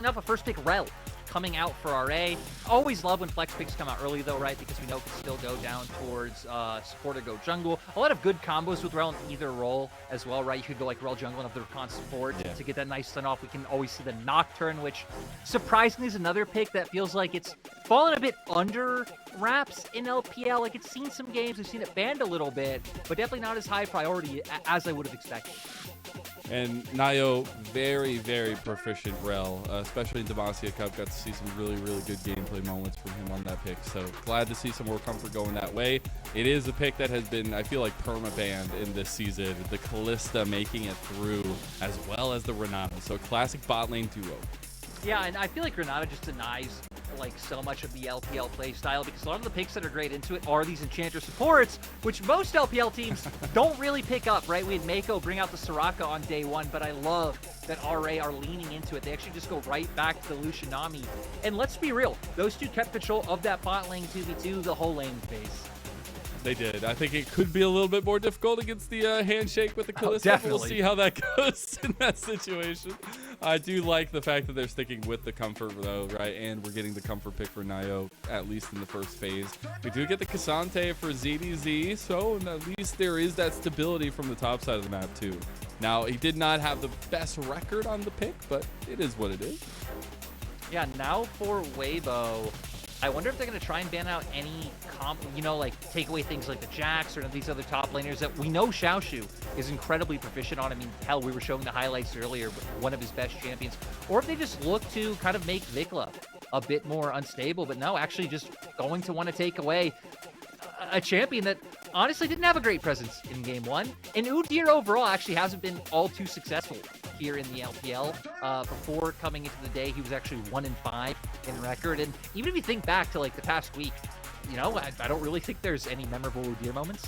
up a first pick Rel coming out for RA. Always love when flex picks come out early though, right? Because we know it can still go down towards support or go jungle. A lot of good combos with Rel in either role as well, right? You could go like Rel jungle and have the con support to get that nice stun off. We can always see the Nocturne, which surprisingly is another pick that feels like it's fallen a bit under wraps in LPL. Like it's seen some games, we've seen it banned a little bit, but definitely not as high priority as I would have expected. And Naiyou, very, very proficient Rel, especially in Demacia Cup. Got to see some really, really good gameplay moments from him on that pick. So glad to see some more comfort going that way. It is a pick that has been, I feel like, perma-banned in this season. The Kalista making it through, as well as the Renata. So classic bot lane duo. Yeah, and I feel like Renata just denies like so much of the LPL play style, because a lot of the picks that are great into it are these Enchanter supports, which most LPL teams don't really pick up, right? We had Mako bring out the Soraka on day one, but I love that RA are leaning into it. They actually just go right back to the Lucianami. And let's be real, those two kept control of that bot lane 2v2 the whole lane phase. They did. I think it could be a little bit more difficult against the handshake with the Kalista. We'll see how that goes in that situation. I do like the fact that they're sticking with the comfort, though, right? And we're getting the comfort pick for Naiyou, at least in the first phase. We do get the Cassante for ZDZ, so at least there is that stability from the top side of the map, too. Now, he did not have the best record on the pick, but it is what it is. Yeah, now for Weibo, I wonder if they're going to try and ban out any you know, like take away things like the Jax or these other top laners that we know Xiaoxu is incredibly proficient on. I mean, hell, we were showing the highlights earlier, but one of his best champions. Or if they just look to kind of make Vicla a bit more unstable, but no, actually just going to want to take away a champion that honestly didn't have a great presence in game one. And Udyr overall actually hasn't been all too successful here in the LPL. Before coming into the day, he was actually 1-5 in record. And even if you think back to like the past week, you know, I don't really think there's any memorable Udyr moments.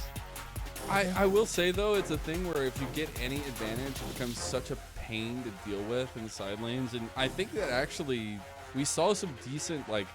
I will say, though, it's a thing where if you get any advantage, it becomes such a pain to deal with in the side lanes. And I think that actually we saw some decent, like,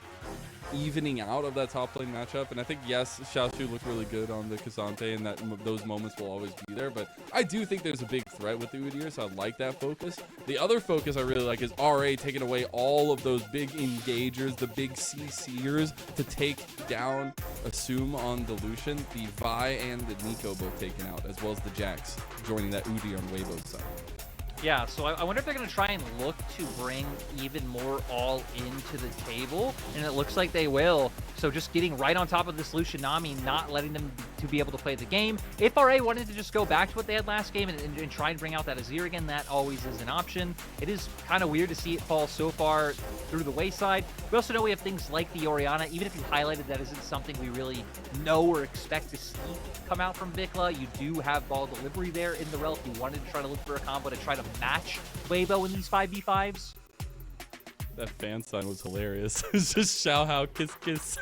evening out of that top lane matchup. And I think, yes, Xiaoxu looked really good on the Cassante, and that those moments will always be there. But I do think there's a big threat with the Udyr, so I like that focus. The other focus I really like is RA taking away all of those big engagers, the big CCers to take down Assum on the Lucian. The Vi and the Nico both taken out, as well as the Jax joining that Udyr on Weibo's side. Yeah, so I wonder if they're going to try and look to bring even more all into the table, and it looks like they will. So just getting right on top of this Lucianami, not letting them to be able to play the game. If RA wanted to just go back to what they had last game and try and bring out that Azir again, that always is an option. It is kind of weird to see it fall so far through the wayside. We also know we have things like the Orianna. Even if you highlighted that isn't something we really know or expect to see come out from Vicla, you do have ball delivery there in the rel if you wanted to try to look for a combo to try to match Weibo in these 5v5s. That fan sign was hilarious. It's just XiaoHao kiss kiss.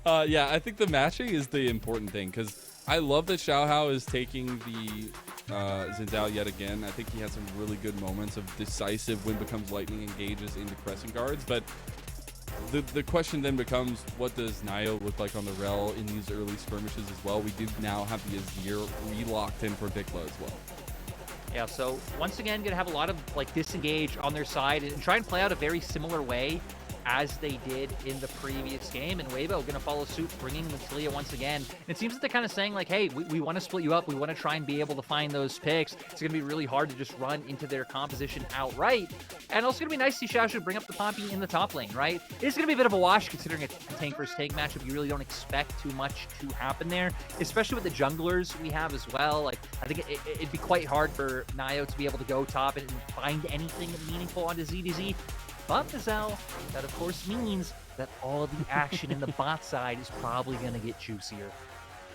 Yeah, I think the matching is the important thing, because I love that XiaoHao is taking the Zindao yet again. I think he had some really good moments of decisive when becomes lightning engages into crescent guards, but the question then becomes, what does Naiyou look like on the rel in these early skirmishes as well? We do now have the Azir re-locked in for Vicla as well. Yeah, so once again, going to have a lot of like disengage on their side and try and play out a very similar way as they did in the previous game. And Weibo going to follow suit, bringing Matilia once again. And it seems that they're kind of saying like, hey, we want to split you up. We want to try and be able to find those picks. It's going to be really hard to just run into their composition outright. And also going to be nice to see Xiaoxu bring up the Pompey in the top lane, right? It's going to be a bit of a wash considering a tank versus tank matchup. You really don't expect too much to happen there, especially with the junglers we have as well. Like, I think it'd be quite hard for Naiyou to be able to go top and find anything meaningful onto ZDZ. But Mazel, that of course means that all of the action in the bot side is probably going to get juicier.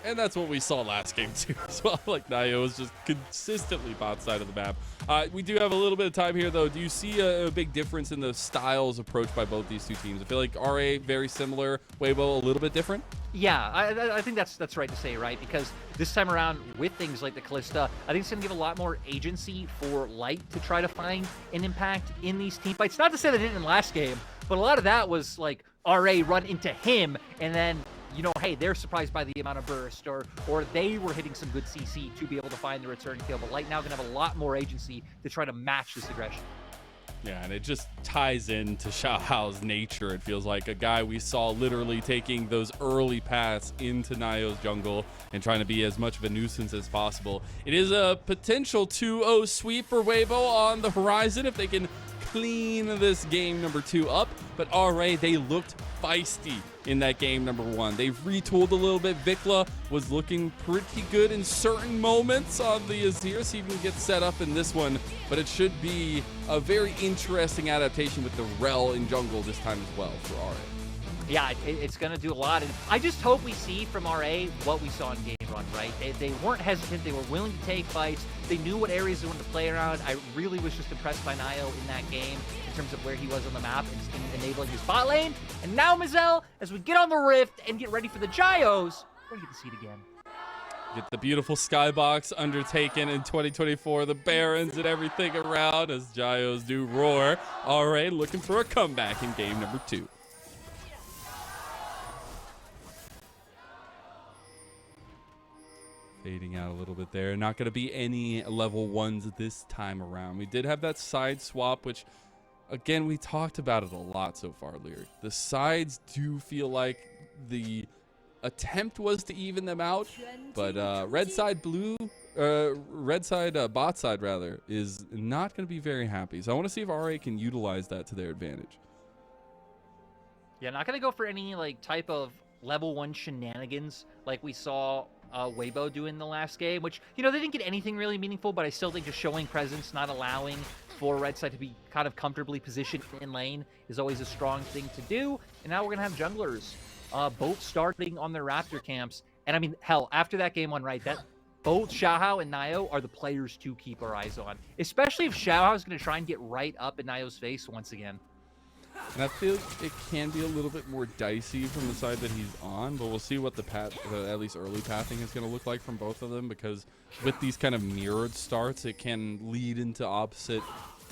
And that's what we saw last game too as well. Like Naiyou was just consistently bot side of the map. We do have a little bit of time here though. Do you see a big difference in the styles approached by both these two teams? I feel like RA very similar, Weibo a little bit different. Yeah, I think that's right to say, right? Because this time around with things like the Kalista, I think it's going to give a lot more agency for Light to try to find an impact in these team fights. Not to say they didn't in last game, but a lot of that was like RA run into him and then, you know, hey, they're surprised by the amount of burst, or they were hitting some good CC to be able to find the return kill. But Light now going to have a lot more agency to try to match this aggression. Yeah, and it just ties into XiaoHao's nature. It feels like a guy we saw literally taking those early paths into Naiyou's jungle and trying to be as much of a nuisance as possible. It is a potential 2-0 sweep for Weibo on the horizon if they can clean this game number 2 up. But RA, they looked feisty in that game number 1. They've retooled a little bit. Vicla was looking pretty good in certain moments on the Azir, so he can get set up in this one. But it should be a very interesting adaptation with the Rel in jungle this time as well for RA. Yeah, it's going to do a lot. And I just hope we see from RA what we saw in game 1, right? They weren't hesitant. They were willing to take fights. They knew what areas they wanted to play around. I really was just impressed by Naiyou in that game in terms of where he was on the map and enabling his bot lane. And now, Mazel, as we get on the Rift and get ready for the Gyos, we're going to get to see it again. Get the beautiful skybox undertaken in 2024, the Barons and everything around as Gyos do roar. RA looking for a comeback in game number 2. Fading out a little bit there. Not going to be any level 1s this time around. We did have that side swap, which, again, we talked about it a lot so far, Lyric. The sides do feel like the attempt was to even them out, but red side bot side rather is not going to be very happy. So I want to see if RA can utilize that to their advantage. Yeah, not going to go for any like type of level 1 shenanigans like we saw Weibo do in the last game, which, you know, they didn't get anything really meaningful, but I still think just showing presence, not allowing for red side to be kind of comfortably positioned in lane is always a strong thing to do. And now we're going to have junglers both starting on their Raptor camps. And I mean, hell, after that game 1, right, that both XiaoHao and Naiyou are the players to keep our eyes on, especially if XiaoHao is going to try and get right up in Naiyou's face once again. And I feel it can be a little bit more dicey from the side that he's on, but we'll see what the at least early pathing is going to look like from both of them, because with these kind of mirrored starts, it can lead into opposite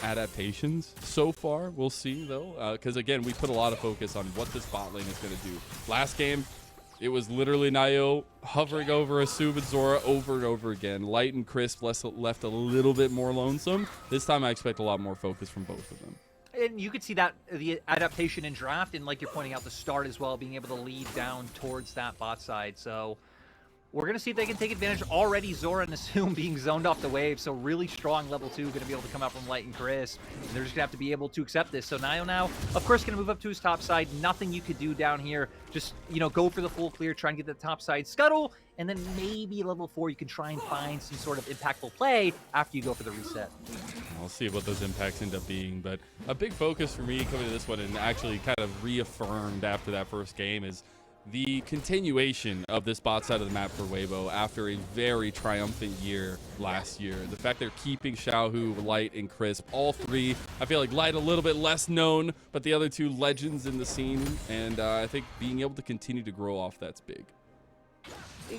adaptations. So far, we'll see though, because again, we put a lot of focus on what this bot lane is going to do. Last game, it was literally Naiyou hovering over Assum and Zorah over and over again. Light and Crisp left a little bit more lonesome. This time I expect a lot more focus from both of them. And you could see that the adaptation in draft, and like you're pointing out, the start as well, being able to lead down towards that bot side. So we're going to see if they can take advantage. Already Zorah and Assum being zoned off the wave, so really strong level 2 going to be able to come out from Light and Crisp. And they're just going to have to be able to accept this. So Naiyou now, of course, going to move up to his top side. Nothing you could do down here. Just, you know, go for the full clear, try and get the top side scuttle, and then maybe level 4 you can try and find some sort of impactful play after you go for the reset. We'll see what those impacts end up being, but a big focus for me coming to this one and actually kind of reaffirmed after that first game is the continuation of this bot side of the map for Weibo after a very triumphant year last year. The fact they're keeping Xiaohu, Light, and Crisp, all 3. I feel like Light a little bit less known, but the other 2 legends in the scene, and I think being able to continue to grow off that's big.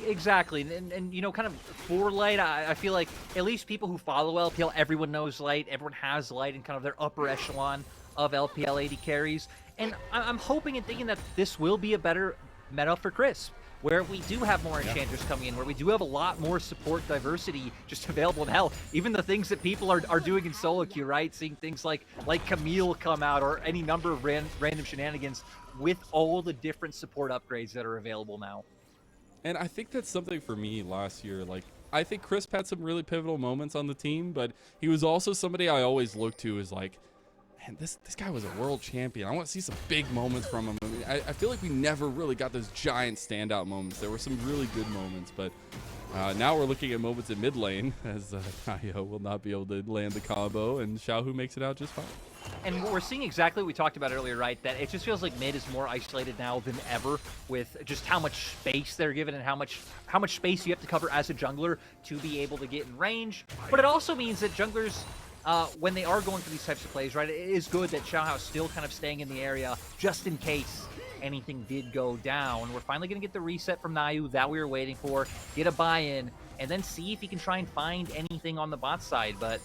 Exactly, and you know, kind of for Light, I feel like at least people who follow LPL, everyone knows Light, everyone has Light in kind of their upper echelon of LPL AD carries, and I'm hoping and thinking that this will be a better meta for Crisp, where we do have more enchanters coming in, where we do have a lot more support diversity just available in hell. Even the things that people are doing in solo queue, right? Seeing things like Camille come out, or any number of random shenanigans with all the different support upgrades that are available now. And I think that's something for me last year. Like, I think Crisp had some really pivotal moments on the team, but he was also somebody I always looked to as like, man, this guy was a world champion. I want to see some big moments from him. I mean, I feel like we never really got those giant standout moments. There were some really good moments, but now we're looking at moments in mid lane as Naiyou will not be able to land the combo, and Xiaohu makes it out just fine. And we're seeing exactly what we talked about earlier, right? That it just feels like mid is more isolated now than ever, with just how much space they're given and how much space you have to cover as a jungler to be able to get in range. But it also means that junglers, when they are going for these types of plays, right, it is good that XiaoHao is still kind of staying in the area just in case anything did go down. We're finally going to get the reset from Naiyou that we were waiting for, get a buy-in, and then see if he can try and find anything on the bot side. But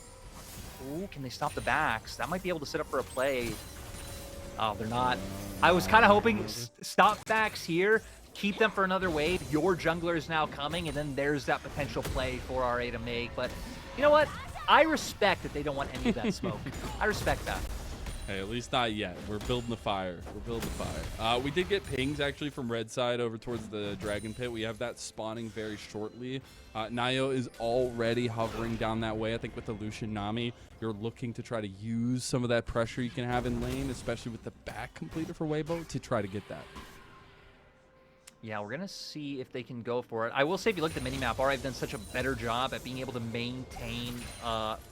ooh, can they stop the backs? That might be able to set up for a play. Oh, they're not. I was kind of hoping stop backs here, keep them for another wave. Your jungler is now coming, and then there's that potential play for RA to make. But you know what? I respect that they don't want any of that smoke. I respect that. Hey, at least not yet. We're building the fire. We're building the fire. We did get pings actually from red side over towards the dragon pit. We have that spawning very shortly. Naiyou is already hovering down that way. I think with the Lucian Nami, you're looking to try to use some of that pressure you can have in lane, especially with the back completed for Weibo, to try to get that. Yeah, we're going to see if they can go for it. I will say, if you look at the minimap, RA have done such a better job at being able to maintain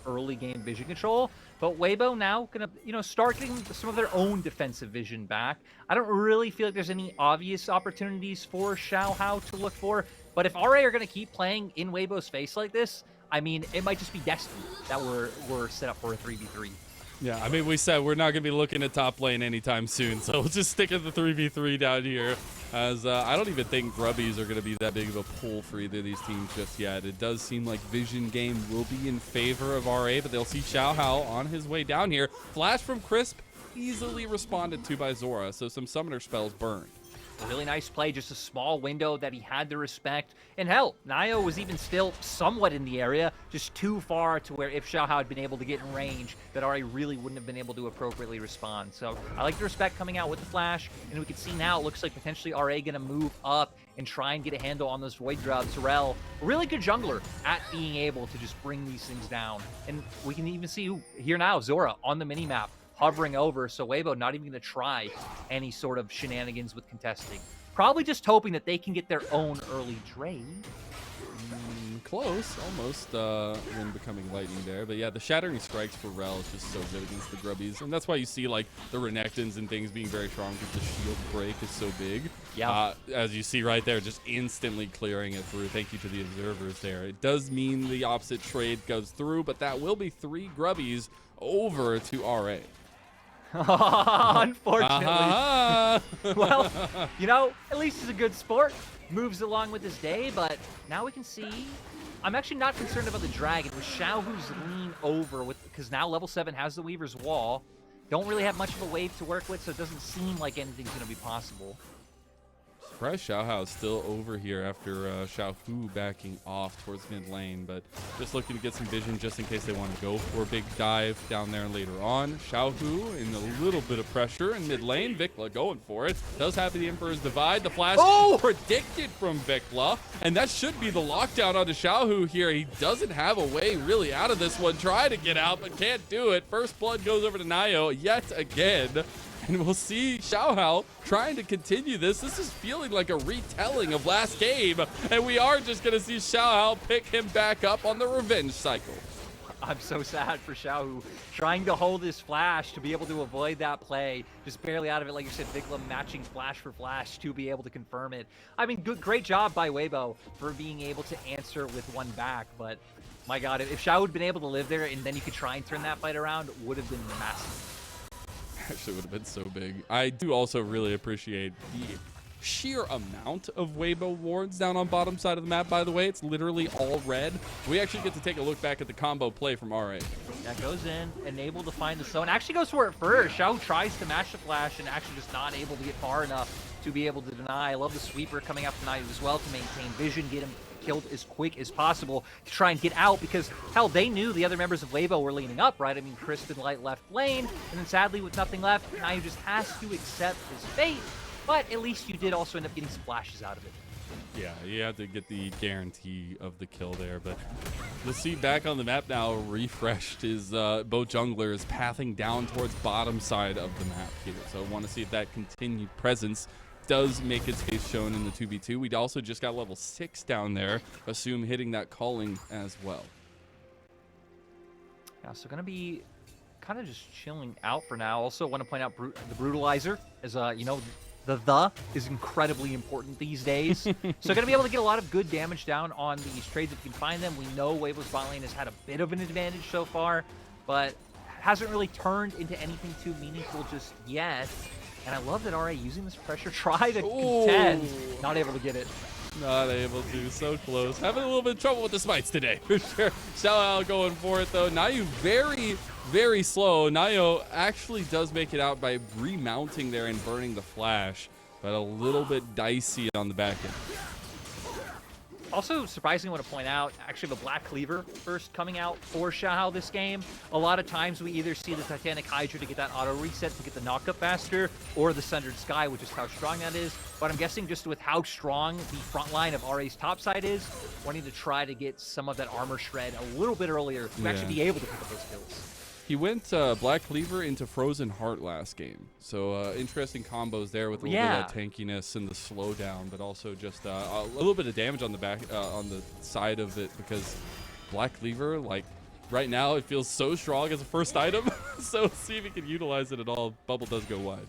early game vision control. But Weibo now going to, start getting some of their own defensive vision back. I don't really feel like there's any obvious opportunities for XiaoHao to look for. But if RA are going to keep playing in Weibo's face like this, I mean, it might just be destiny that we're set up for a 3v3. Yeah, I mean, we said we're not going to be looking at top lane anytime soon, so we'll just stick at the 3v3 down here, as I don't even think grubbies are going to be that big of a pull for either of these teams just yet. It does seem like vision game will be in favor of RA, but they'll see XiaoHao on his way down here. Flash from Crisp, easily responded to by Zorah, so some summoner spells burned. A really nice play, just a small window that he had to respect. And hell, Naiyou was even still somewhat in the area, just too far to where if XiaoHao had been able to get in range, that RA really wouldn't have been able to appropriately respond. So I like the respect coming out with the flash, and we can see now it looks like potentially RA going to move up and try and get a handle on this Void Drought. Zorah, a really good jungler at being able to just bring these things down. And we can even see here now, Zorah on the minimap, hovering over, so Weibo not even going to try any sort of shenanigans with contesting. Probably just hoping that they can get their own early trade. Close, almost when becoming lightning there. But yeah, the Shattering Strikes for Rel is just so good against the grubbies. And that's why you see like the Renekton's and things being very strong, because the shield break is so big. Yeah. As you see right there, just instantly clearing it through. Thank you to the observers there. It does mean the opposite trade goes through, but that will be 3 grubbies over to RA. Unfortunately. Well, at least he's a good sport. Moves along with his day, but now we can see. I'm actually not concerned about the dragon. With Xiaohu's lean over, because now level 7 has the Weaver's Wall. Don't really have much of a wave to work with, so it doesn't seem like anything's going to be possible. Surprised XiaoHao is still over here after Xiaohu backing off towards mid lane, but just looking to get some vision just in case they want to go for a big dive down there later on. Xiaohu in a little bit of pressure in mid lane. Vicla going for it. Does have the Emperor's Divide. The flash predicted from Vicla, and that should be the lockdown onto Xiaohu here. He doesn't have a way really out of this one. Try to get out, but can't do it. First blood goes over to Naiyou yet again. And we'll see XiaoHao trying to continue this. This is feeling like a retelling of last game. And we are just going to see XiaoHao pick him back up on the revenge cycle. I'm so sad for Xiaohu, trying to hold his flash to be able to avoid that play. Just barely out of it, like you said, Vicla matching flash for flash to be able to confirm it. I mean, great job by Weibo for being able to answer with one back. But my God, if Xiaohu had been able to live there and then you could try and turn that fight around, it would have been massive. Actually would have been so big. I do also really appreciate the sheer amount of Weibo wards down on bottom side of the map, by the way. It's literally all red. We actually get to take a look back at the combo play from RA. That goes in, and able to find the zone. Actually goes for it first. Xiaohu tries to match the flash and actually just not able to get far enough to be able to deny. I love the sweeper coming up tonight as well to maintain vision, get him killed as quick as possible to try and get out, because hell, they knew the other members of Weibo were leaning up, right? I mean, Crispin Light left lane, and then sadly with nothing left, Naiyou just has to accept his fate, but at least you did also end up getting some flashes out of it. Yeah, you have to get the guarantee of the kill there, but you'll see back on the map now, refreshed is both junglers pathing down towards bottom side of the map here, so I want to see if that continued presence does make its face shown in the 2v2. We also just got level 6 down there. Assum hitting that calling as well. Yeah, so going to be kind of just chilling out for now. Also want to point out the Brutalizer, as the is incredibly important these days. So going to be able to get a lot of good damage down on these trades if you can find them. We know Weibo's bot lane has had a bit of an advantage so far, but hasn't really turned into anything too meaningful just yet. And I love that RA using this pressure, try to contend, not able to get it. Not able to, so close. Having a little bit of trouble with the smites today, for sure. XiaoHao going for it, though. Naiyou very, very slow. Naiyou actually does make it out by remounting there and burning the flash, but a little bit dicey on the back end. Also, surprisingly, I want to point out, actually, the Black Cleaver first coming out for XiaoHao this game. A lot of times we either see the Titanic Hydra to get that auto reset to get the knockup faster, or the Sundered Sky, which is how strong that is. But I'm guessing just with how strong the front line of RA's top side is, wanting to try to get some of that armor shred a little bit earlier to actually be able to pick up those kills. He went Black Cleaver into Frozen Heart last game. So interesting combos there with a little bit of that tankiness and the slowdown, but also just a little bit of damage on the back, on the side of it, because Black Cleaver, like right now, it feels so strong as a first item. So see if he can utilize it at all. Bubble does go wide.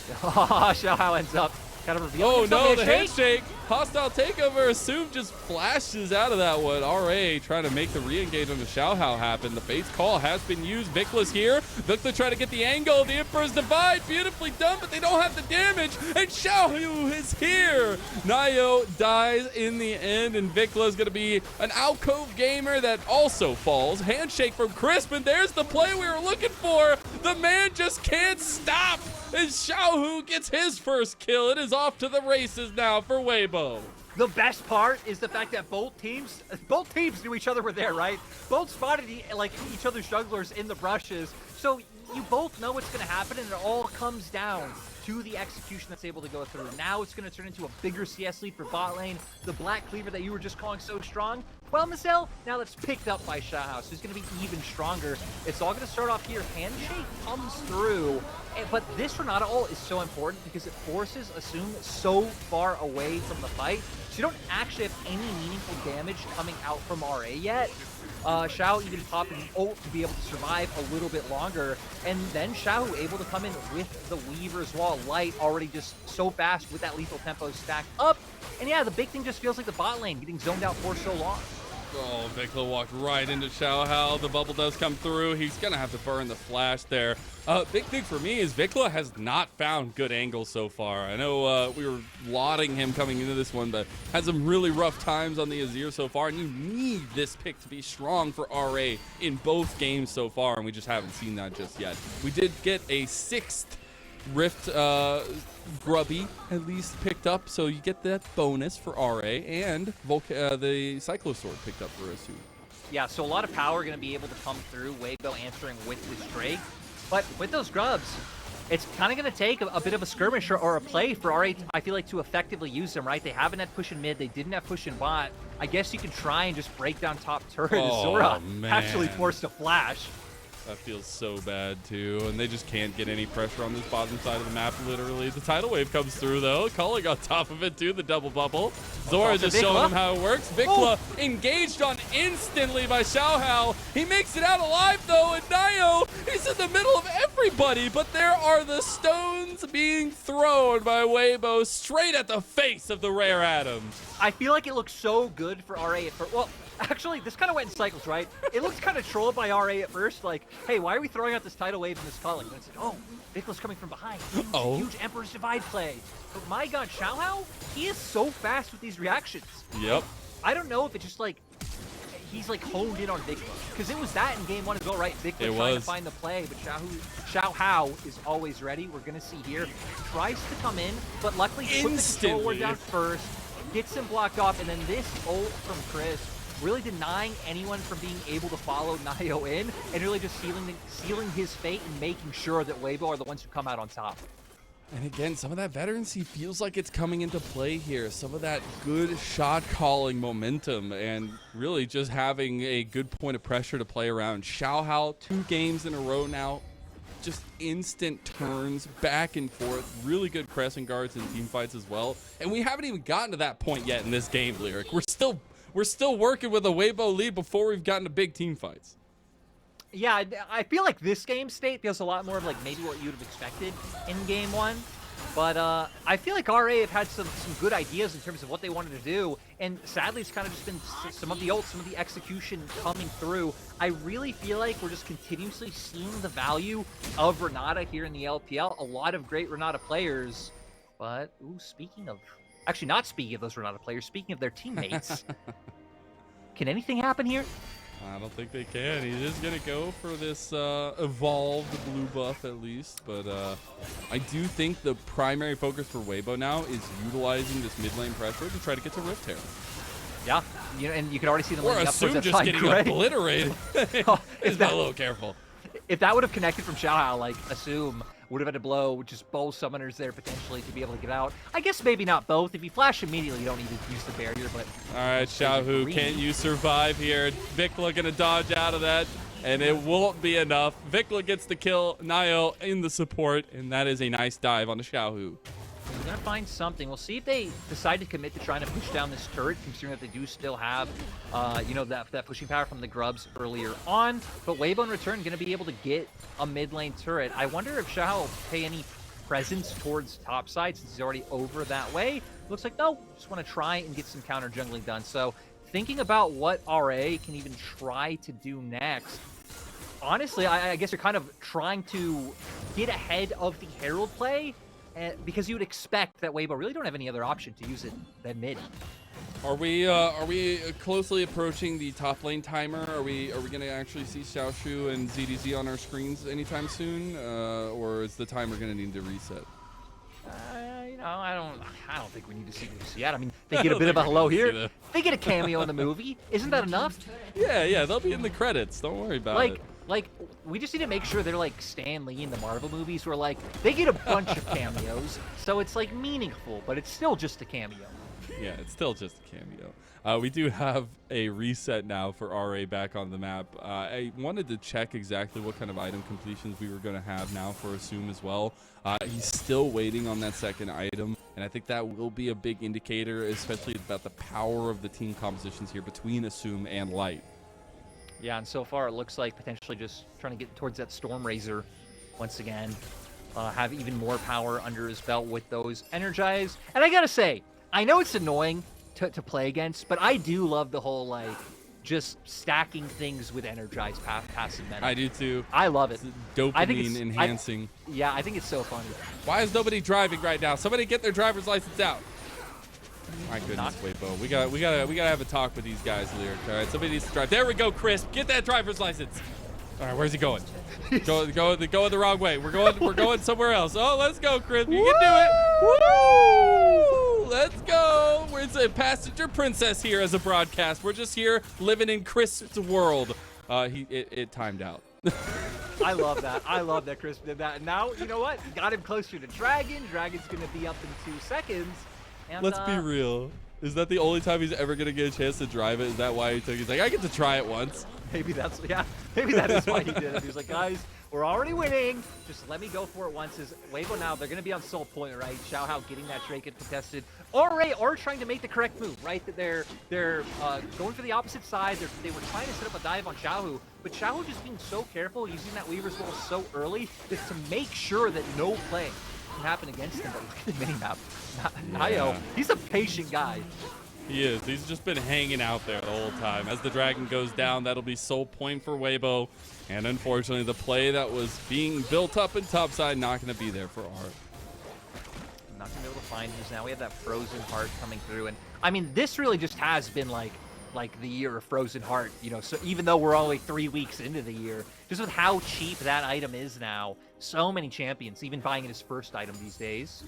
XiaoHao ends up kind of revealing. Oh no, the handshake! Hostile takeover. Assum just flashes out of that one. RA trying to make the re-engage on the XiaoHao happen. The base call has been used. Vicla's here. Vicla trying to get the angle. The Emperor's Divide. Beautifully done, but they don't have the damage. And Xiaohu is here. Naiyou dies in the end, and Vicla's going to be an alcove gamer that also falls. Handshake from Crispin. There's the play we were looking for. The man just can't stop. And Xiaohu gets his first kill. It is off to the races now for Weibo. The best part is the fact that both teams knew each other were there, right? Both spotted like each other's jugglers in the brushes, so you both know what's going to happen, and it all comes down to the execution that's able to go through. Now it's going to turn into a bigger CS lead for bot lane. The Black Cleaver that you were just calling so strong, well, Mazel, now that's picked up by XiaoHao, so he's going to be even stronger. It's all going to start off here. Handshake comes through, but this Renata ult is so important because it forces Assum so far away from the fight, so you don't actually have any meaningful damage coming out from RA yet. Xiao even popped an ult to be able to survive a little bit longer, and then Xiaohu able to come in with the Weaver's Wall. Light already just so fast with that lethal tempo stacked up, and yeah, the big thing just feels like the bot lane getting zoned out for so long. Oh, Vicla walked right into XiaoHao. The bubble does come through. He's going to have to burn the flash there. Big thing for me is Vicla has not found good angles so far. I know we were lauding him coming into this one, but had some really rough times on the Azir so far, and you need this pick to be strong for RA in both games so far, and we just haven't seen that just yet. We did get a 6th Rift Grubby at least picked up, so you get that bonus for RA, and the Cyclosword picked up for Assum. Yeah, so a lot of power going to be able to come through. Weibo answering with this Drake, but with those grubs, it's kind of going to take a bit of a skirmish or a play for RA, I feel like, to effectively use them, right? They haven't had push in mid, they didn't have push in bot. I guess you can try and just break down top turret. Zorah actually forced a flash. That feels so bad, too. And they just can't get any pressure on this bottom side of the map, literally. The tidal wave comes through, though. Culling on top of it, too, the double bubble. Zorah just showing them how it works. Vicla engaged on instantly by XiaoHao. He makes it out alive, though, and Naiyou is in the middle of everybody. But there are the stones being thrown by Weibo straight at the face of the Rare Adams. I feel like it looks so good for RA at first. Well, actually, this kind of went in cycles, right? It looked kind of trolled by RA at first, like, hey, why are we throwing out this tidal wave and this culling? And it's like, oh, Vicla's coming from behind. Huge Emperor's Divide play. But my god, XiaoHao, he is so fast with these reactions. Yep. I don't know if it's just like, he's like honed in on Vicla. Because it was that in game 1 as well, right? Vicla trying to find the play, but XiaoHao is always ready. We're going to see here. Tries to come in, but luckily put the controller down first. Gets him blocked off, and then this ult from Chris really denying anyone from being able to follow Naiyou in, and really just sealing his fate and making sure that Weibo are the ones who come out on top. And again, some of that veterancy feels like it's coming into play here. Some of that good shot calling momentum, and really just having a good point of pressure to play around. XiaoHao, 2 games in a row now. Just instant turns back and forth, really good pressing guards and team fights as well. And we haven't even gotten to that point yet in this game, Lyric. We're still working with a Weibo lead before we've gotten to big team fights. Yeah, I feel like this game state feels a lot more of like maybe what you'd have expected in game 1. But I feel like RA have had some good ideas in terms of what they wanted to do, and sadly it's kind of just been some of the ults, some of the execution coming through. I really feel like we're just continuously seeing the value of Renata here in the LPL. A lot of great Renata players, but speaking of, actually not speaking of those Renata players, speaking of their teammates, can anything happen here? I don't think they can. He's just going to go for this evolved blue buff at least. But I do think the primary focus for Weibo now is utilizing this mid lane pressure to try to get to Rift Herald. Yeah, and you can already see them Or lining up towards Assum that just side. getting Great. obliterated. Oh, Just a little careful. If that would have connected from XiaoHao, like Assum would have had to blow just both summoners there potentially to be able to get out. I guess maybe not both. If you flash immediately, you don't need to use the barrier, but... All right, Xiaohu, can you survive here? Vicla gonna dodge out of that, and it won't be enough. Vicla gets the kill, Naiyou in the support, and that is a nice dive on the Xiaohu. We're going to find something. We'll see if they decide to commit to trying to push down this turret, considering that they do still have, that pushing power from the grubs earlier on. But Weibo in return going to be able to get a mid lane turret. I wonder if XiaoHao will pay any presence towards top side since he's already over that way. Looks like, no, just want to try and get some counter jungling done. So thinking about what RA can even try to do next, honestly, I guess you're kind of trying to get ahead of the Herald play, because you would expect that Weibo really don't have any other option to use it than mid. Are we closely approaching the top lane timer? Are we gonna actually see Xiaoxu and ZDZ on our screens anytime soon, or is the timer gonna need to reset? I don't think we need to see this yet. I mean, they get a bit of a hello here. They get a cameo in the movie. Isn't that enough? Yeah, they'll be in the credits. Don't worry about it. Like, we just need to make sure they're like Stan Lee in the Marvel movies, where like they get a bunch of cameos, so it's like meaningful, but it's still just a cameo. Yeah, it's still just a cameo. We do have a reset now for RA back on the map. I wanted to check exactly what kind of item completions we were going to have now for Assum as well. He's still waiting on that second item, and I think that will be a big indicator, especially about the power of the team compositions here between Assum and Light. Yeah, and so far it looks like potentially just trying to get towards that Storm Razor once again. Have even more power under his belt with those Energize. And I gotta say, I know it's annoying to play against, but I do love the whole, like, just stacking things with Energize passive meta. I do too. I love it. It's dopamine enhancing. Yeah, I think it's so funny. Why is nobody driving right now? Somebody get their driver's license out. My goodness, Weibo. We gotta have a talk with these guys, Lyric. All right, somebody needs to drive. There we go, Chris. Get that driver's license. All right, where's he going? Go the wrong way. We're going somewhere else. Oh, let's go, Chris. You can do it. Woo! Let's go. We're a passenger princess here as a broadcast. We're just here living in Chris' world. It timed out. I love that. I love that Chris did that. And now, you know what? Got him closer to Dragon. Dragon's gonna be up in 2 seconds. And, let's be real. Is that the only time he's ever gonna get a chance to drive it? Is that why he's like, I get to try it once? Maybe that's, yeah, maybe that is why he did it. He was like, guys, we're already winning. Just let me go for it once. Is Weibo now, they're going to be on Soul Point, right? XiaoHao getting that Drake contested. RA are trying to make the correct move, right? That they're going for the opposite side. They were trying to set up a dive on Xiaohu, but Xiaohu just being so careful, using that Weaver's Roll so early, just to make sure that no play can happen against him. But look at the minimap. Naiyou, he's a patient guy. He is. He's just been hanging out there the whole time. As the Dragon goes down, that'll be Soul Point for Weibo. And unfortunately, the play that was being built up in topside, not going to be there for Art. Not going to be able to find him. Now we have that Frozen Heart coming through. And I mean, this really just has been like the year of Frozen Heart, you know, so even though we're only 3 weeks into the year, just with how cheap that item is now, so many champions, even buying it as first item these days.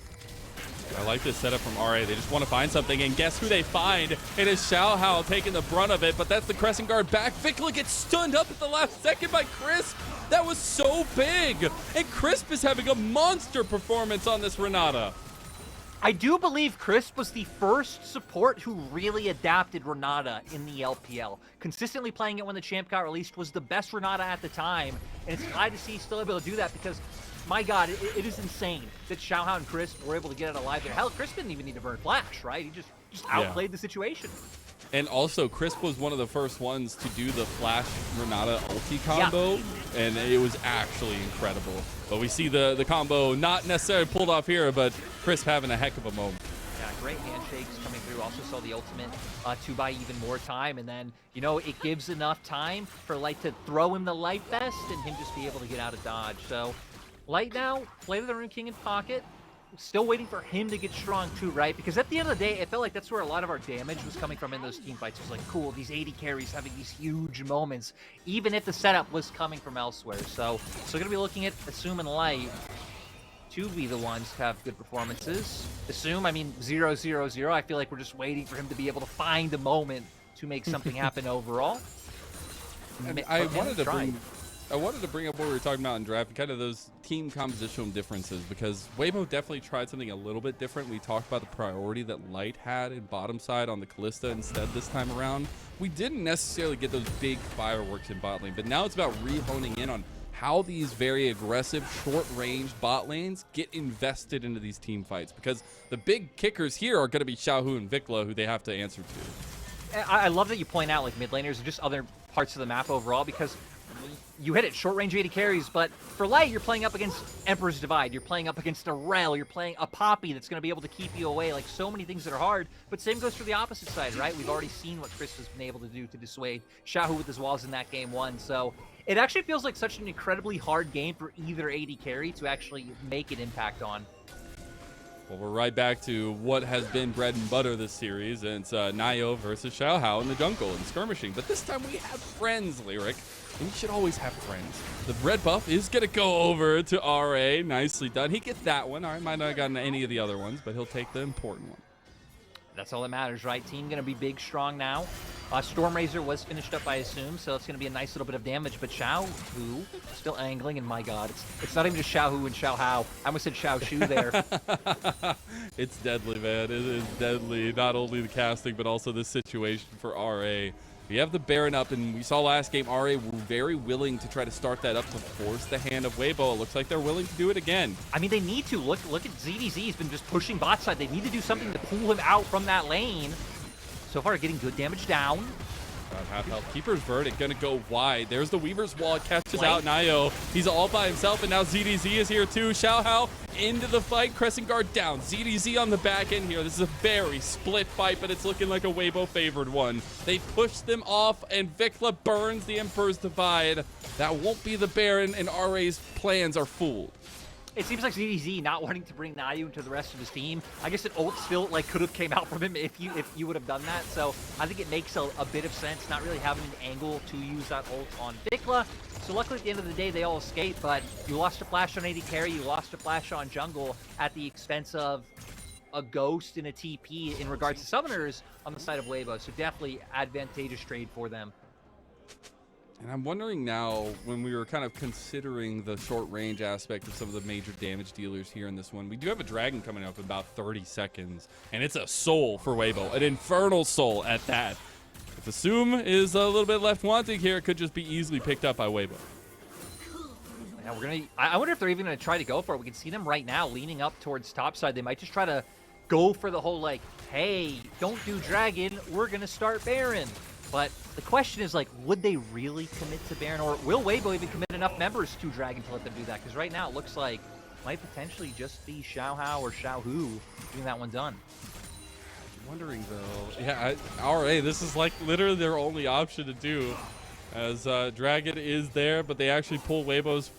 I like this setup from RA. They just want to find something, and guess who they find? It is XiaoHao taking the brunt of it, but that's the Crescent Guard back. Vicla gets stunned up at the last second by Crisp. That was so big, and Crisp is having a monster performance on this Renata. I do believe Crisp was the first support who really adapted Renata in the LPL. Consistently playing it when the champ got released was the best Renata at the time, and it's glad to see he's still able to do that because, my God, it is insane that XiaoHao and Crisp were able to get it alive there. Hell, Crisp didn't even need to burn Flash, right? He just outplayed the situation. And also, Crisp was one of the first ones to do the Flash Renata ulti combo, and it was actually incredible. But we see the combo not necessarily pulled off here, but Crisp having a heck of a moment. Yeah, great handshakes coming through. Also saw the ultimate to buy even more time, and then, you know, it gives enough time for Light to throw him the Light Vest and him just be able to get out of dodge. So Light now, Flavor the Rune King in pocket. Still waiting for him to get strong too, right? Because at the end of the day, it felt like that's where a lot of our damage was coming from in those team fights. It was like, cool, these 80 carries having these huge moments, even if the setup was coming from elsewhere. So going to be looking at Assum and Light. to be the ones to have good performances. Assum, I mean, 0-0-0. I feel like we're just waiting for him to be able to find a moment to make something happen overall. And I wanted to bring up what we were talking about in draft and kind of those team compositional differences, because Weibo definitely tried something a little bit different. We talked about the priority that Light had in bottom side on the Callista instead this time around. We didn't necessarily get those big fireworks in bot lane, but now it's about re-honing in on how these very aggressive, short-range bot lanes get invested into these team fights, because the big kickers here are going to be Xiaohu and Vicla, who they have to answer to. I love that you point out like mid laners and just other parts of the map overall, because you hit it, short range AD carries, but for Light, you're playing up against Emperor's Divide, you're playing up against a Rel, you're playing a Poppy that's going to be able to keep you away, like so many things that are hard, but same goes for the opposite side, right? We've already seen what Chris has been able to do to dissuade Xiaohu with his walls in that game 1, so it actually feels like such an incredibly hard game for either AD carry to actually make an impact on. Well, we're right back to what has been bread and butter this series, and it's Naiyou versus XiaoHao in the jungle and skirmishing. But this time we have friends, Lyric, and you should always have friends. The red buff is going to go over to RA. Nicely done. He gets that one. All right, might not have gotten any of the other ones, but he'll take the important one. That's all that matters, right? Team going to be big, strong now. Stormrazor was finished up by Assum, so it's going to be a nice little bit of damage. But Xiaohu still angling, and my God, it's not even just Xiaohu and XiaoHao. I almost said Xiaoxu there. It's deadly, man. It is deadly. Not only the casting, but also this situation for RA. We have the Baron up, and we saw last game RA were very willing to try to start that up to force the hand of Weibo. It looks like they're willing to do it again. I mean, they need to. Look at ZDZ. He's been just pushing bot side. They need to do something to pull him out from that lane. So far, getting good damage down. Half health. Keeper's Verdict gonna go wide. There's the Weaver's Wall. It catches out Naiyou. He's all by himself, and now ZDZ is here too. XiaoHao into the fight. Crescent Guard down. ZDZ on the back end here. This is a very split fight, but it's looking like a Weibo favored one. They push them off, and Vicla burns the Emperor's Divide. That won't be the Baron, and RA's plans are fooled. It seems like ZDZ not wanting to bring Naiyou into the rest of his team. I guess an ult still like could have came out from him if you would have done that. So I think it makes a bit of sense not really having an angle to use that ult on Vicla. So luckily at the end of the day they all escape, but you lost a flash on AD carry, you lost a flash on jungle at the expense of a ghost and a TP in regards to summoners on the side of Weibo. So definitely advantageous trade for them. And I'm wondering now, when we were kind of considering the short range aspect of some of the major damage dealers here in this one, we do have a dragon coming up in about 30 seconds, and it's a soul for Weibo, an infernal soul at that. If Assum is a little bit left wanting here, it could just be easily picked up by Weibo. Yeah, I wonder if they're even going to try to go for it. We can see them right now leaning up towards topside. They might just try to go for the whole, like, hey, don't do dragon, we're going to start Baron. But the question is, like, would they really commit to Baron, or will Weibo even commit enough members to Dragon to let them do that? Because right now it looks like it might potentially just be XiaoHao or Xiaohu getting that one done. I'm wondering, though. Yeah, RA, this is like literally their only option to do, as Dragon is there, but they actually pull Weibo's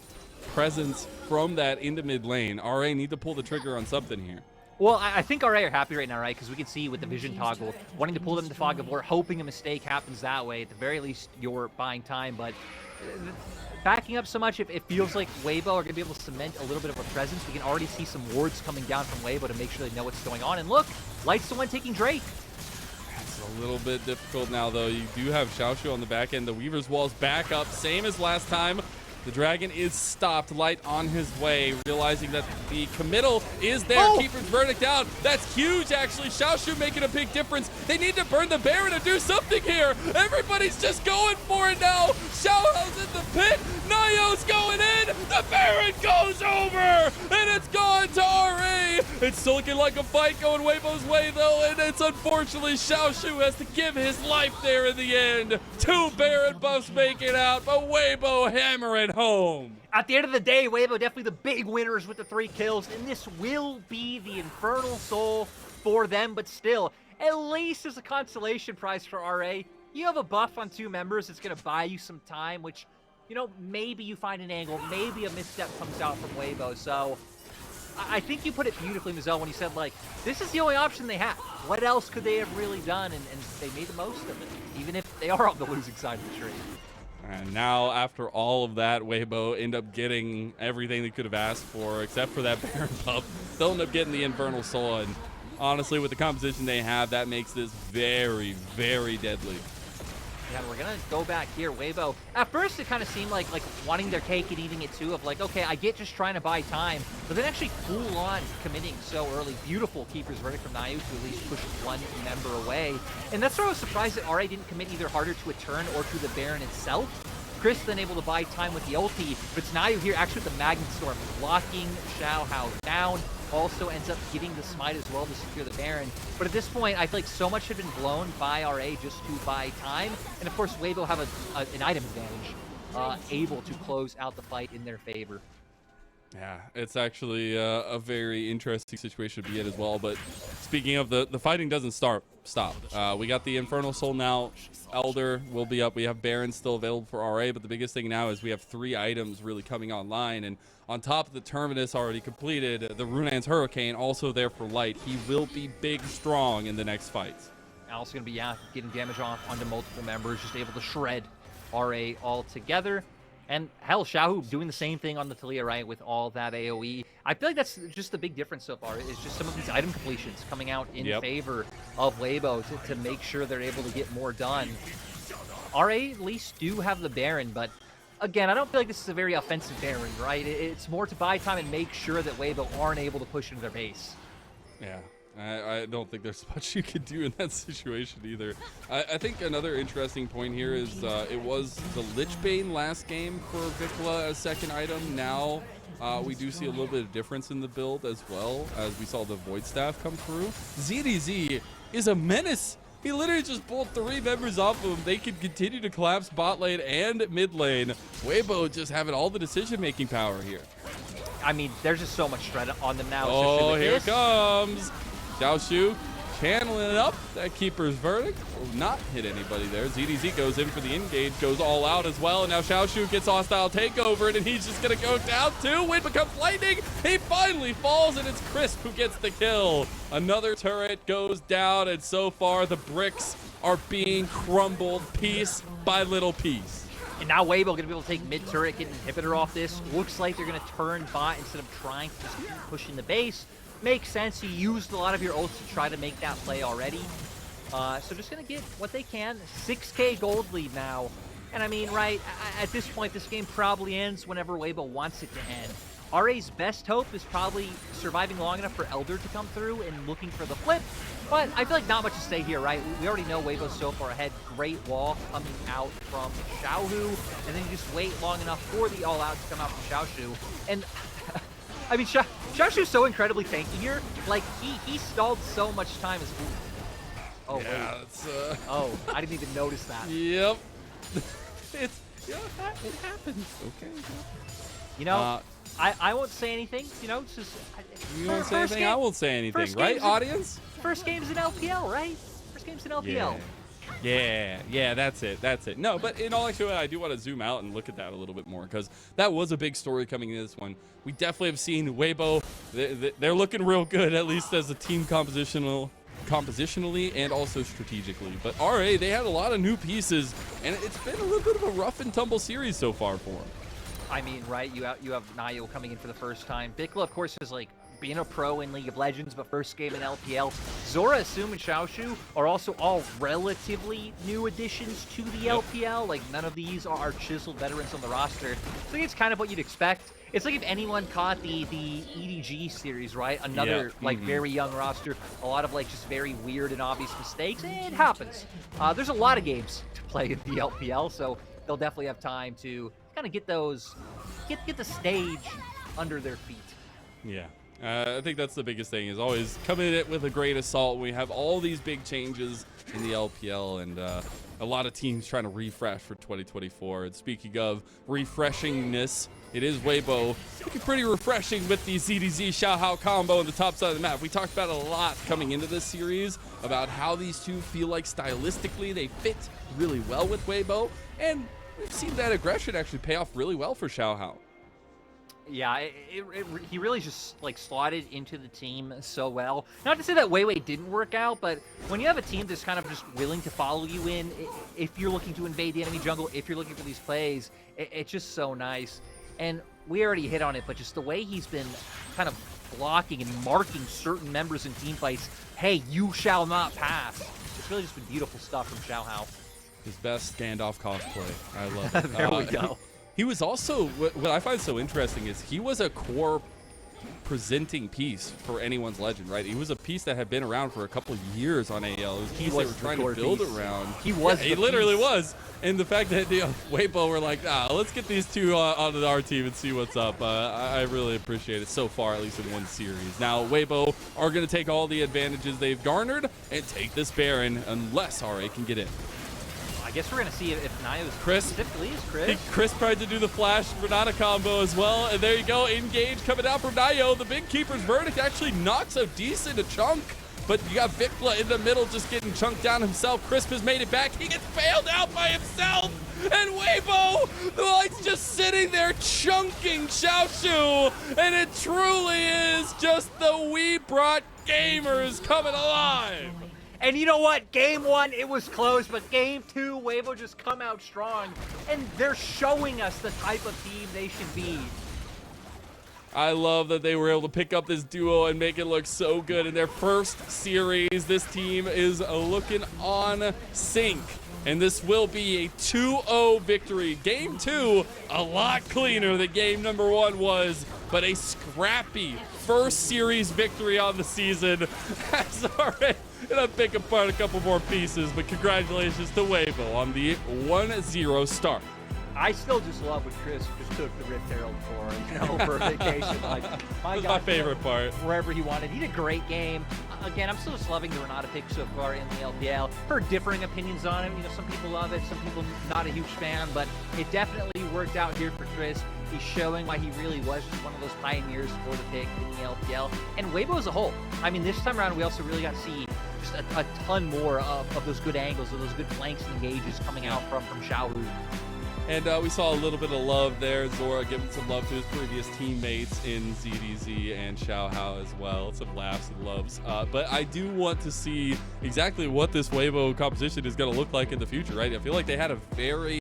presence from that into mid lane. RA need to pull the trigger on something here. Well, I think RA are happy right now, right? Because we can see with the vision toggle, wanting to pull them into Fog of War, hoping a mistake happens that way. At the very least, you're buying time. But backing up so much, it feels like Weibo are going to be able to cement a little bit of a presence. We can already see some wards coming down from Weibo to make sure they know what's going on. And look, Light's the one taking Drake. That's a little bit difficult now, though. You do have Xiaoxu on the back end. The Weaver's Wall's back up, same as last time. The Dragon is stopped. Light on his way, realizing that the committal is there. Oh! Keeper's Verdict out. That's huge, actually. Xiaoxu making a big difference. They need to burn the Baron to do something here. Everybody's just going for it now. Xiaohu's in the pit. Naiyou's going in. The Baron goes over, and it's gone to RA. It's still looking like a fight going Weibo's way, though, and it's unfortunately Xiaoxu has to give his life there in the end. 2 Baron buffs make it out, but Weibo hammering home. At the end of the day, Weibo definitely the big winners with the 3 kills, and this will be the Infernal Soul for them, but still, at least as a consolation prize for RA, you have a buff on 2 members that's going to buy you some time, which, you know, maybe you find an angle, maybe a misstep comes out from Weibo, so I think you put it beautifully, Mazel, when you said, like, this is the only option they have. What else could they have really done? And they made the most of it, even if they are on the losing side of the tree. And now, after all of that, Weibo end up getting everything they could have asked for, except for that Baron buff. They'll end up getting the Infernal Soul, and honestly, with the composition they have, that makes this very, very deadly. Yeah, we're gonna go back here. Weibo, at first it kind of seemed like wanting their cake and eating it too, of like, okay, I get just trying to buy time, but then actually full on committing so early. Beautiful Keeper's Verdict from Naiyou to at least push one member away. And that's where I was surprised that RA didn't commit either harder to a turn or to the Baron itself. Chris then able to buy time with the ulti, but it's Naiyou here actually with the Magnet Storm, blocking XiaoHao down. Also ends up getting the smite as well to secure the Baron. But at this point, I feel like so much had been blown by RA just to buy time. And of course, Weibo have an item advantage, able to close out the fight in their favor. Yeah, it's actually a very interesting situation to be in as well. But speaking of the fighting doesn't stop. We got the Infernal Soul now. Elder will be up. We have Baron still available for RA, but the biggest thing now is we have 3 items really coming online. And on top of the Terminus already completed, the Runan's Hurricane also there for light. He will be big strong in the next fights. Also going to be, yeah, getting damage off onto multiple members, just able to shred RA altogether. And hell, Xiaohu doing the same thing on the Talia, right, with all that AoE. I feel like that's just the big difference so far, is just some of these item completions coming out in favor of Weibo to make sure they're able to get more done. RA at least do have the Baron, but again, I don't feel like this is a very offensive Baron, right? It's more to buy time and make sure that Weibo aren't able to push into their base. Yeah. I don't think there's much you could do in that situation either. I think another interesting point here is it was the Lichbane last game for Vicla as second item. Now we do see a little bit of difference in the build as well, as we saw the Void Staff come through. ZDZ is a menace. He literally just pulled 3 members off of him. They can continue to collapse bot lane and mid lane. Weibo just having all the decision-making power here. I mean, there's just so much shred on them now. Oh, here it comes. Xiaoxu channeling it up. That Keeper's Verdict will not hit anybody there. ZDZ goes in for the engage, goes all out as well. And now Xiaoxu gets hostile takeover, and he's just going to go down too. Wind becomes lightning. He finally falls, and it's Crisp who gets the kill. Another turret goes down, and so far the bricks are being crumbled piece by little piece. And now Weibo going to be able to take mid-turret, get an inhibitor off this. Looks like they're going to turn bot instead of trying to just keep pushing the base. Makes sense. You used a lot of your ults to try to make that play already. So just going to get what they can. 6K gold lead now. And I mean, right, at this point, this game probably ends whenever Weibo wants it to end. RA's best hope is probably surviving long enough for Elder to come through and looking for the flip. But I feel like not much to say here, right? We already know Weibo's so far ahead. Great wall coming out from Xiaohu. And then you just wait long enough for the all-out to come out from Xiaoxu. And I mean, Xiaoxu's so incredibly tanky here. Like, he stalled so much time as... Oh, yeah, wait. Oh, I didn't even notice that. Yep. It happens. Okay. You know, I won't say anything. You know, it's just... You won't say anything, I won't say anything. Right, audience? First game's in LPL, right? First game's in LPL. Yeah, that's it. No, but in all actuality, I do want to zoom out and look at that a little bit more, because that was a big story coming into this one. We definitely have seen Weibo, they're looking real good, at least as a team compositionally and also strategically. But RA, they had a lot of new pieces, and it's been a little bit of a rough and tumble series so far for them. I mean, right, you have Naiyou coming in for the first time. Vicla, of course, is like being a pro in League of Legends, but first game in LPL. Zorah, Assum, and Xiaoxu are also all relatively new additions to the LPL. Like, none of these are chiseled veterans on the roster. So I think it's kind of what you'd expect. It's like if anyone caught the EDG series, right? Another, like, very young roster. A lot of, like, just very weird and obvious mistakes. It happens. There's a lot of games to play in the LPL, so they'll definitely have time to kind of get those, get the stage under their feet. Yeah. I think that's the biggest thing, is always come in it with a great assault. We have all these big changes in the LPL, and a lot of teams trying to refresh for 2024. And speaking of refreshingness, it is Weibo looking pretty refreshing with the ZDZ XiaoHao combo on the top side of the map. We talked about a lot coming into this series about how these two feel like stylistically they fit really well with Weibo, and we've seen that aggression actually pay off really well for XiaoHao. Yeah, he really just like slotted into the team so well. Not to say that Weiwei didn't work out, but when you have a team that's kind of just willing to follow you in, if you're looking to invade the enemy jungle, if you're looking for these plays, it's just so nice. And we already hit on it, but just the way he's been kind of blocking and marking certain members in team fights, hey, you shall not pass. It's really just been beautiful stuff from XiaoHao. His best standoff cosplay. I love it. There we go. He was also, what I find so interesting is he was a core presenting piece for anyone's legend, right? He was a piece that had been around for a couple of years on AL. It was a piece they were trying to build around. He was. Yeah, he literally was. And the fact that Weibo were like, let's get these two onto our team and see what's up. I really appreciate it so far, at least in one series. Now, Weibo are going to take all the advantages they've garnered and take this Baron unless RA can get in. I guess we're going to see if Naiyou's Chris. Chris tried to do the flash Renata combo as well. And there you go. Engage coming out from Naiyou. The big keeper's verdict actually not so decent a chunk. But you got Vicla in the middle just getting chunked down himself. Crisp has made it back. He gets failed out by himself. And Weibo, the light's just sitting there chunking Xiaoxu. And it truly is just the We Brought Gamers coming alive. And you know what? Game 1, it was close, but Game 2, Weibo just come out strong. And they're showing us the type of team they should be. I love that they were able to pick up this duo and make it look so good in their first series. This team is looking on sync. And this will be a 2-0 victory. Game 2, a lot cleaner than game number 1 was, but a scrappy first series victory on the season. That's already gonna pick apart a couple more pieces, but congratulations to Weibo on the 1-0 start. I still just love when Chris just took the Rift Herald for vacation. Like, my favorite part. Wherever he wanted. He did a great game. Again, I'm still just loving the Renata pick so far in the LPL. Heard differing opinions on him. You know, some people love it, some people not a huge fan, but it definitely worked out here for Chris. He's showing why he really was just one of those pioneers for the pick in the LPL. And Weibo as a whole. I mean, this time around, we also really got to see just a ton more of those good angles, of those good flanks and engages coming out from Xiaohu. And we saw a little bit of love there. Zorah giving some love to his previous teammates in ZDZ and XiaoHao as well. Some laughs and loves. But I do want to see exactly what this Weibo composition is going to look like in the future, right? I feel like they had a very